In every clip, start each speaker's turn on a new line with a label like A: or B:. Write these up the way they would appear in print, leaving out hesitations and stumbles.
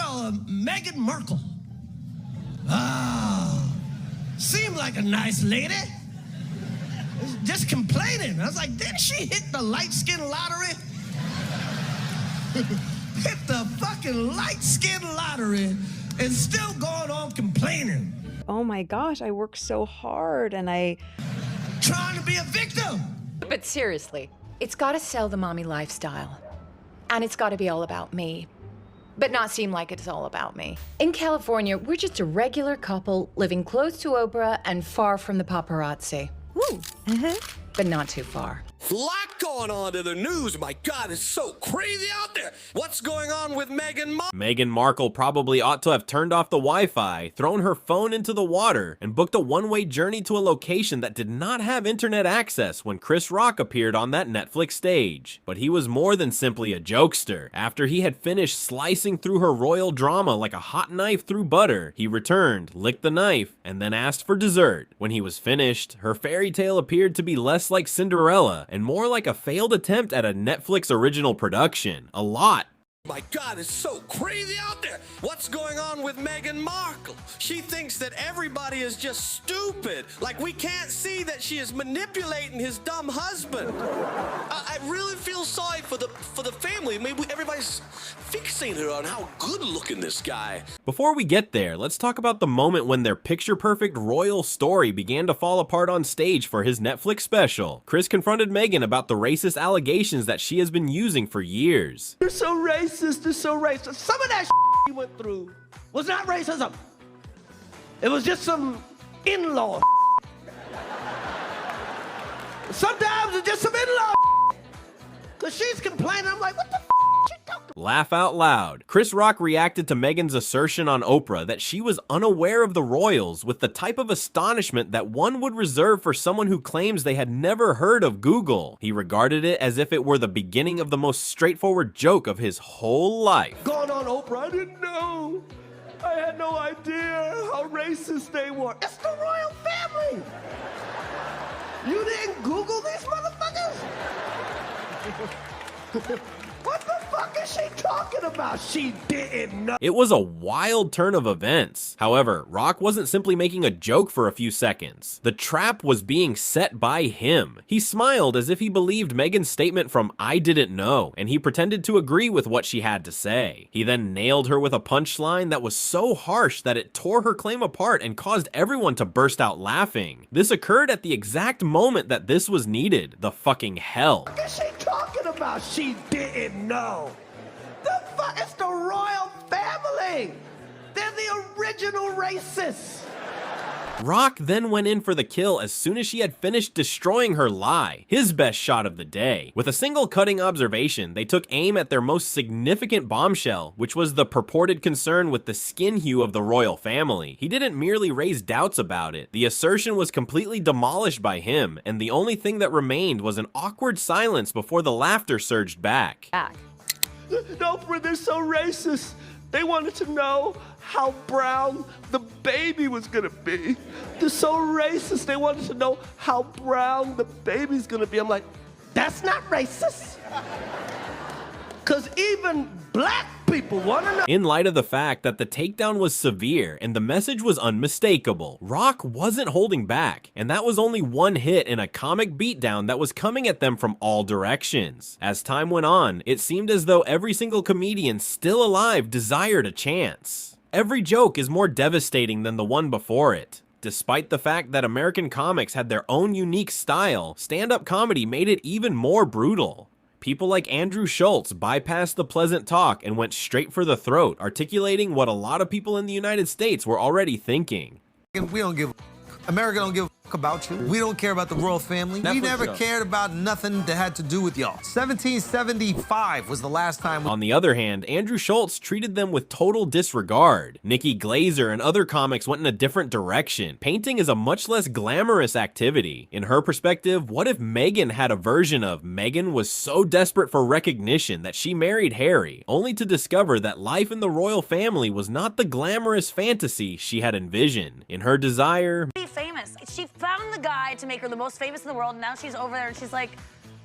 A: girl, Meghan Markle. Ah, seemed like a nice lady. Just complaining. I was like, didn't she hit the light skin lottery? Hit the fucking light skin lottery and still going on complaining.
B: Oh my gosh, I work so hard and
A: Trying to be a victim.
C: But seriously, it's gotta sell the mommy lifestyle. And it's gotta be all about me. But not seem like it's all about me. In California, we're just a regular couple living close to Oprah and far from the paparazzi.
B: Woo.
C: But not too far.
D: Lot going on to the news. My God, it's so crazy out there. What's going on with Meghan Markle?
E: Meghan Markle probably ought to have turned off the Wi-Fi, thrown her phone into the water, and booked a one-way journey to a location that did not have internet access when Chris Rock appeared on that Netflix stage. But he was more than simply a jokester. After he had finished slicing through her royal drama like a hot knife through butter, he returned, licked the knife, and then asked for dessert. When he was finished, her fairy tale appeared to be less like Cinderella and more like a failed attempt at a Netflix original production. A lot.
D: My God, it's so crazy out there. What's going on with Meghan Markle? She thinks that everybody is just stupid. Like we can't see that she is manipulating his dumb husband. I really feel sorry for the family. Maybe everybody's fixating her on how good looking this guy.
E: Before we get there, let's talk about the moment when their picture-perfect royal story began to fall apart on stage for his Netflix special. Chris confronted Meghan about the racist allegations that she has been using for years.
A: You're so racist. They're so racist. Some of that you went through was not racism. It was just some in-law. Sometimes it's just some in-law. Because she's complaining. I'm like, what the she talking about?
E: Laugh out loud. Chris Rock reacted to Meghan's assertion on Oprah that she was unaware of the royals with the type of astonishment that one would reserve for someone who claims they had never heard of Google. He regarded it as if it were the beginning of the most straightforward joke of his whole life.
A: Going on Oprah, I didn't know. I had no idea how racist they were. It's the royal family. You didn't Google these motherfuckers? What the fuck is she talking about? She didn't know.
E: It was a wild turn of events. However, Rock wasn't simply making a joke for a few seconds. The trap was being set by him. He smiled as if he believed Meghan's statement from "I didn't know," and he pretended to agree with what she had to say. He then nailed her with a punchline that was so harsh that it tore her claim apart and caused everyone to burst out laughing. This occurred at the exact moment that this was needed. The fucking hell.
A: What is she talking about? She didn't know. The fuck? It's the royal family. They're the original racists.
E: Rock then went in for the kill as soon as she had finished destroying her lie, his best shot of the day. With a single cutting observation, they took aim at their most significant bombshell, which was the purported concern with the skin hue of the royal family. He didn't merely raise doubts about it. The assertion was completely demolished by him, and the only thing that remained was an awkward silence before the laughter surged back.
A: Oprah, they're so racist. They wanted to know how brown the baby was gonna be. They're so racist. They wanted to know how brown the baby's gonna be. I'm like, that's not racist. Because even black people want to know.
E: In light of the fact that the takedown was severe and the message was unmistakable, Rock wasn't holding back, and that was only one hit in a comic beatdown that was coming at them from all directions. As time went on, it seemed as though every single comedian still alive desired a chance. Every joke is more devastating than the one before it. Despite the fact that American comics had their own unique style, stand-up comedy made it even more brutal. People like Andrew Schultz bypassed the pleasant talk and went straight for the throat, articulating what a lot of people in the United States were already thinking.
F: We don't give America don't give a about you. We don't care about the royal family. We never cared about nothing that had to do with y'all. 1775 was the last time.
E: On the other hand, Andrew Schultz treated them with total disregard. Nikki Glazer and other comics went in a different direction. Painting is a much less glamorous activity. In her perspective, what if Meghan had a version of Meghan was so desperate for recognition that she married Harry, only to discover that life in the royal family was not the glamorous fantasy she had envisioned. In her desire,
G: be famous. She found the guy to make her the most famous in the world, and now she's over there and she's like,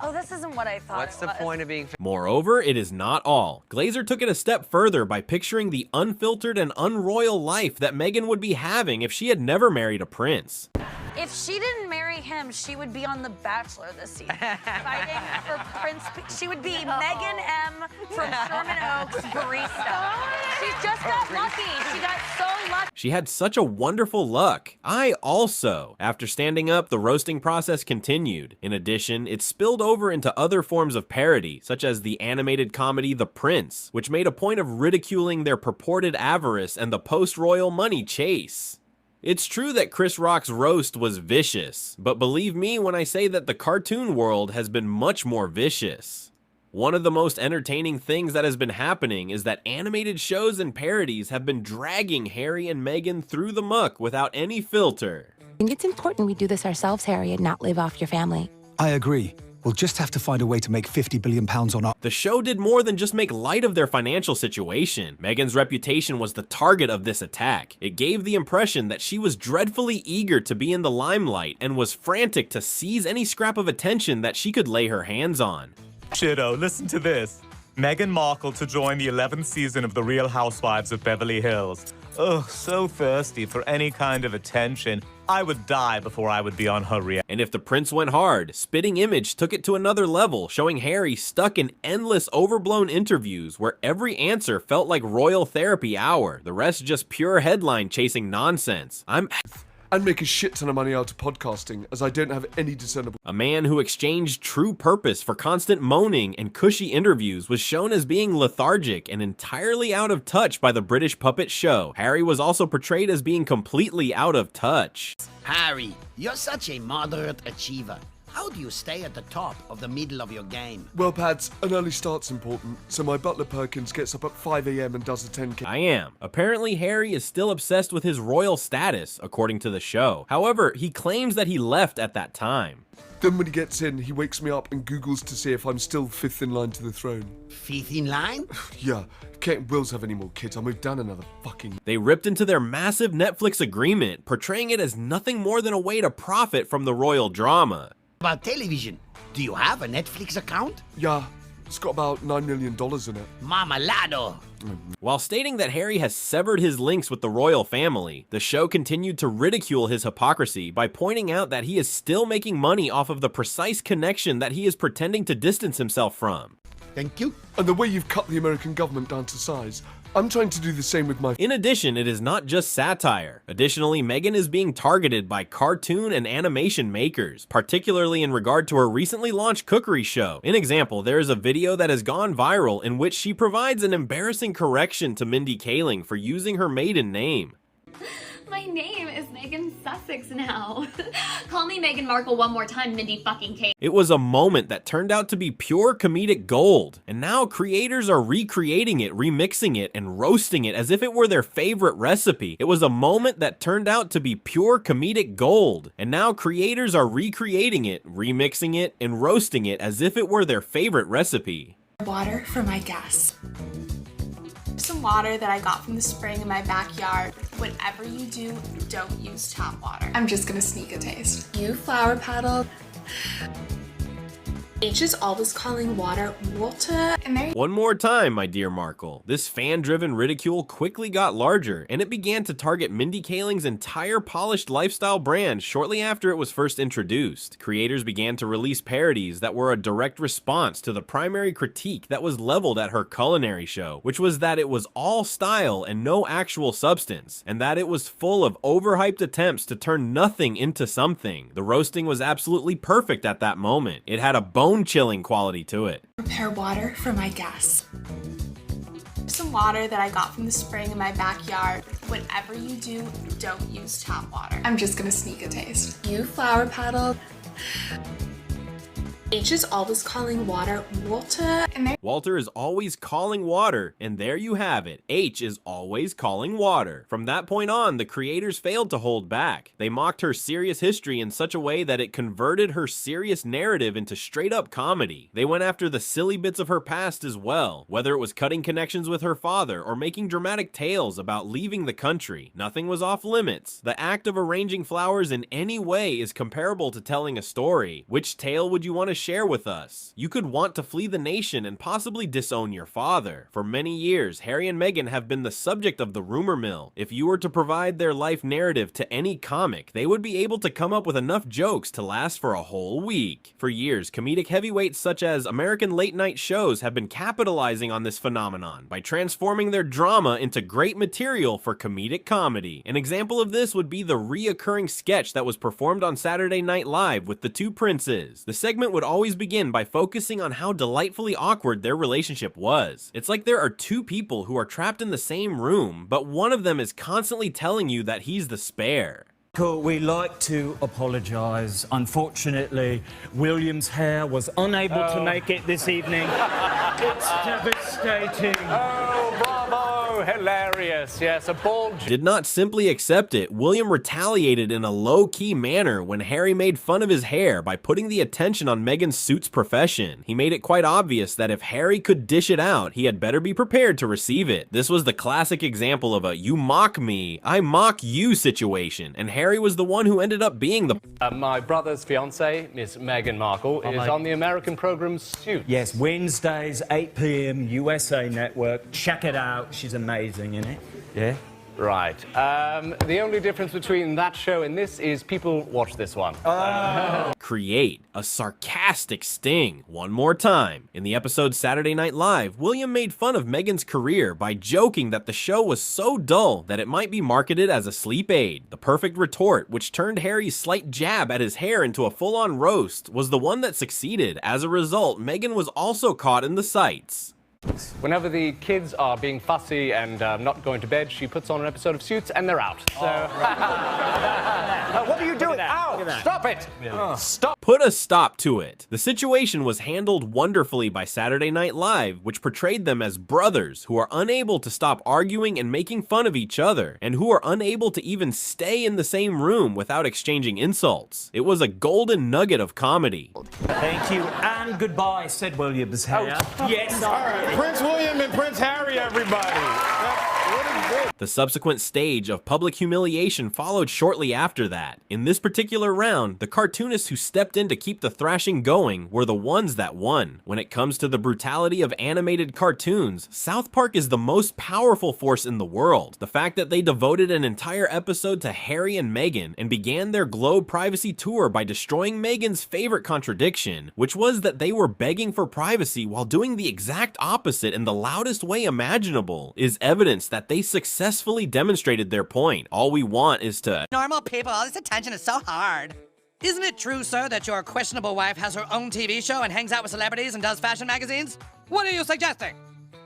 G: Oh, this isn't what I thought.
H: What's the point of being
E: Moreover, it is not all. Glazer took it a step further by picturing the unfiltered and unroyal life that Meghan would be having if she had never married a prince.
G: If she didn't marry him, she would be on The Bachelor this season, fighting for Prince. She would be Megan M. from Sherman Oaks barista. She just got lucky. She got so lucky.
E: She had such a wonderful luck. I also. After standing up, the roasting process continued. In addition, it spilled over into other forms of parody, such as the animated comedy The Prince, which made a point of ridiculing their purported avarice and the post-royal money chase. It's true that Chris Rock's roast was vicious, but believe me when I say that the cartoon world has been much more vicious. One of the most entertaining things that has been happening is that animated shows and parodies have been dragging Harry and Meghan through the muck without any filter.
I: I think it's important we do this ourselves, Harry, and not live off your family.
J: I agree. We'll just have to find a way to make £50 billion on our...
E: The show did more than just make light of their financial situation. Meghan's reputation was the target of this attack. It gave the impression that she was dreadfully eager to be in the limelight and was frantic to seize any scrap of attention that she could lay her hands on.
K: Shitto, listen to this. Meghan Markle to join the 11th season of The Real Housewives of Beverly Hills. Ugh, so thirsty for any kind of attention. I would die before I would be on her reality.
E: And if the prince went hard, Spitting Image took it to another level, showing Harry stuck in endless overblown interviews where every answer felt like royal therapy hour, the rest just pure headline chasing nonsense.
A: And make a shit ton of money out of podcasting, as I don't have any discernible...
E: A man who exchanged true purpose for constant moaning and cushy interviews was shown as being lethargic and entirely out of touch by the British puppet show. Harry was also portrayed as being completely out of touch.
L: Harry, you're such a moderate achiever. How do you stay at the top of the middle of your game?
A: Well, Pads, an early start's important, so my butler Perkins gets up at 5 a.m. and does a 10K.
E: I am. Apparently, Harry is still obsessed with his royal status, according to the show. However, he claims that he left at that time.
A: Then when he gets in, he wakes me up and Googles to see if I'm still 5th in line to the throne.
L: 5th in line?
A: Yeah. Kate and Wills have any more kids, I'll move down another fucking...
E: They ripped into their massive Netflix agreement, portraying it as nothing more than a way to profit from the royal drama.
L: About television, do you have a Netflix account?
A: Yeah, it's got about $9 million in it.
L: Marmalado!
E: While stating that Harry has severed his links with the royal family, the show continued to ridicule his hypocrisy by pointing out that he is still making money off of the precise connection that he is pretending to distance himself from.
L: Thank you.
A: And the way you've cut the American government down to size, I'm trying to do the same with my...
E: In addition, it is not just satire. Additionally, Meghan is being targeted by cartoon and animation makers, particularly in regard to her recently launched cookery show. In example, there is a video that has gone viral in which she provides an embarrassing correction to Mindy Kaling for using her maiden name.
M: My name is Megan Sussex now. Call me Meghan Markle one more time, Mindy fucking Kaling.
E: It was a moment that turned out to be pure comedic gold, and now creators are recreating it, remixing it, and roasting it as if it were their favorite recipe. It was a moment that turned out to be pure comedic gold, and now creators are recreating it, remixing it, and roasting it as if it were their favorite recipe.
N: Water for my gas. Some water that I got from the spring in my backyard. Whatever you do, don't use tap water. I'm just gonna sneak a taste. You flower petal. H is always calling water water. And there.
E: One more time, my dear Markle. This fan-driven ridicule quickly got larger, and it began to target Mindy Kaling's entire polished lifestyle brand shortly after it was first introduced. Creators began to release parodies that were a direct response to the primary critique that was leveled at her culinary show, which was that it was all style and no actual substance, and that it was full of overhyped attempts to turn nothing into something. The roasting was absolutely perfect at that moment. It had a bone-chilling quality to it.
N: Prepare water for my gas. Some water that I got from the spring in my backyard. Whatever you do, don't use tap water. I'm just gonna sneak a taste. You flower petal. H is always calling water water. And there.
E: Walter is always calling water, and there you have it. H is always calling water. From that point on, the creators failed to hold back. They mocked her serious history in such a way that it converted her serious narrative into straight-up comedy. They went after the silly bits of her past as well, whether it was cutting connections with her father or making dramatic tales about leaving the country. Nothing was off limits. The act of arranging flowers in any way is comparable to telling a story. Which tale would you want to share with us. You could want to flee the nation and possibly disown your father. For many years, Harry and Meghan have been the subject of the rumor mill. If you were to provide their life narrative to any comic, they would be able to come up with enough jokes to last for a whole week. For years, comedic heavyweights such as American late-night shows have been capitalizing on this phenomenon by transforming their drama into great material for comedic comedy. An example of this would be the reoccurring sketch that was performed on Saturday Night Live with the two princes. The segment would always begin by focusing on how delightfully awkward their relationship was. It's like there are two people who are trapped in the same room, but one of them is constantly telling you that he's the spare.
H: We'd like to apologise. Unfortunately, William's hair was unable to make it this evening. It's devastating.
O: Oh, bravo! Hilarious. Yes, a bald...
E: Did not simply accept it, William retaliated in a low-key manner when Harry made fun of his hair by putting the attention on Meghan's suit's profession. He made it quite obvious that if Harry could dish it out, he had better be prepared to receive it. This was the classic example of a "you mock me, I mock you" situation, and Harry was the one who ended up being the...
O: my brother's fiancée, Miss Meghan Markle, is on the American program Suits.
H: Yes, Wednesdays, 8 p.m, USA Network. Check it out. She's amazing in it. Yeah?
O: Right. The only difference between that show and this is people watch this one.
E: Create a sarcastic sting one more time. In the episode Saturday Night Live, William made fun of Meghan's career by joking that the show was so dull that it might be marketed as a sleep aid. The perfect retort, which turned Harry's slight jab at his hair into a full-on roast, was the one that succeeded. As a result, Meghan was also caught in the sights.
O: Whenever the kids are being fussy and not going to bed, she puts on an episode of Suits and they're out. So, what are you doing? Ow! Stop it! Stop!
E: Put a stop to it. The situation was handled wonderfully by Saturday Night Live, which portrayed them as brothers who are unable to stop arguing and making fun of each other, and who are unable to even stay in the same room without exchanging insults. It was a golden nugget of comedy.
H: Thank you, and goodbye, said William's hair. Yes.
O: All right. Prince William and Prince Harry, everybody.
E: The subsequent stage of public humiliation followed shortly after that. In this particular round, the cartoonists who stepped in to keep the thrashing going were the ones that won. When it comes to the brutality of animated cartoons, South Park is the most powerful force in the world. The fact that they devoted an entire episode to Harry and Meghan and began their Globe privacy tour by destroying Meghan's favorite contradiction, which was that they were begging for privacy while doing the exact opposite in the loudest way imaginable, is evidence that they successfully demonstrated their point. All we want is to...
P: Normal people, all this attention is so hard. Isn't it true, sir, that your questionable wife has her own TV show and hangs out with celebrities and does fashion magazines? What are you suggesting?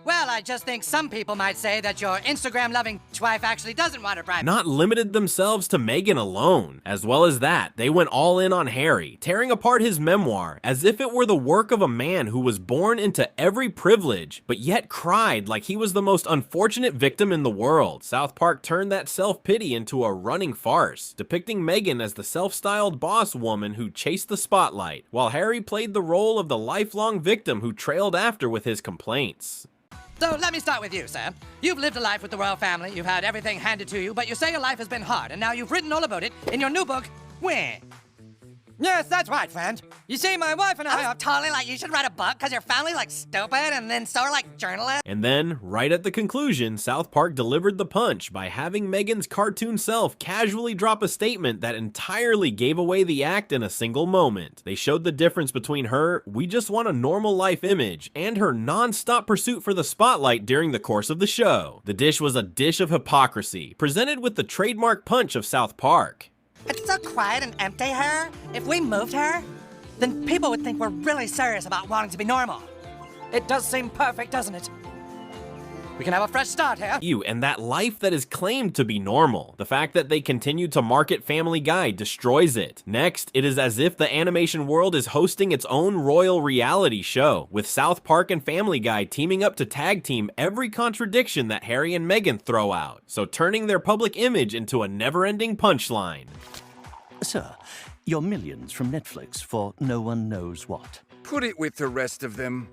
P: Well, I just think some people might say that your Instagram-loving wife actually doesn't want her private.
E: Not limited themselves to Meghan alone. As well as that, they went all in on Harry, tearing apart his memoir as if it were the work of a man who was born into every privilege, but yet cried like he was the most unfortunate victim in the world. South Park turned that self-pity into a running farce, depicting Meghan as the self-styled boss woman who chased the spotlight, while Harry played the role of the lifelong victim who trailed after with his complaints.
P: So let me start with you, sir. You've lived a life with the royal family, you've had everything handed to you, but you say your life has been hard, and now you've written all about it in your new book, Where? Yes, that's right, friend. You see, my wife and I are totally like, you should write a book because your family's like stupid, and then so are like journalists.
E: And then, right at the conclusion, South Park delivered the punch by having Meghan's cartoon self casually drop a statement that entirely gave away the act in a single moment. They showed the difference between her "we just want a normal life" image and her non-stop pursuit for the spotlight during the course of the show. The dish was a dish of hypocrisy, presented with the trademark punch of South Park.
P: It's so quiet and empty here. If we moved her, then people would think we're really serious about wanting to be normal. It does seem perfect, doesn't it? We can have a fresh start here.
E: And that life that is claimed to be normal. The fact that they continue to market Family Guy destroys it. Next, it is as if the animation world is hosting its own royal reality show, with South Park and Family Guy teaming up to tag team every contradiction that Harry and Meghan throw out, so turning their public image into a never-ending punchline.
Q: Sir, your millions from Netflix for no one knows what.
R: Put it with the rest of them.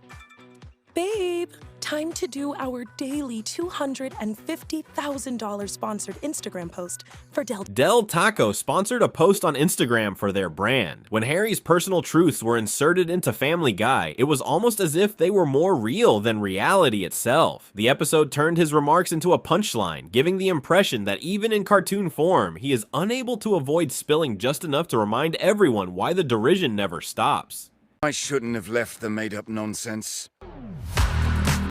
S: Babe,
R: time to do our daily $250,000 sponsored Instagram post for
E: Del Taco sponsored a post on Instagram for their brand. When Harry's personal truths were inserted into Family Guy, it was almost as if they were more real than reality itself. The episode turned his remarks into a punchline, giving the impression that even in cartoon form, he is unable to avoid spilling just enough to remind everyone why the derision never stops.
S: I shouldn't have left the made-up nonsense.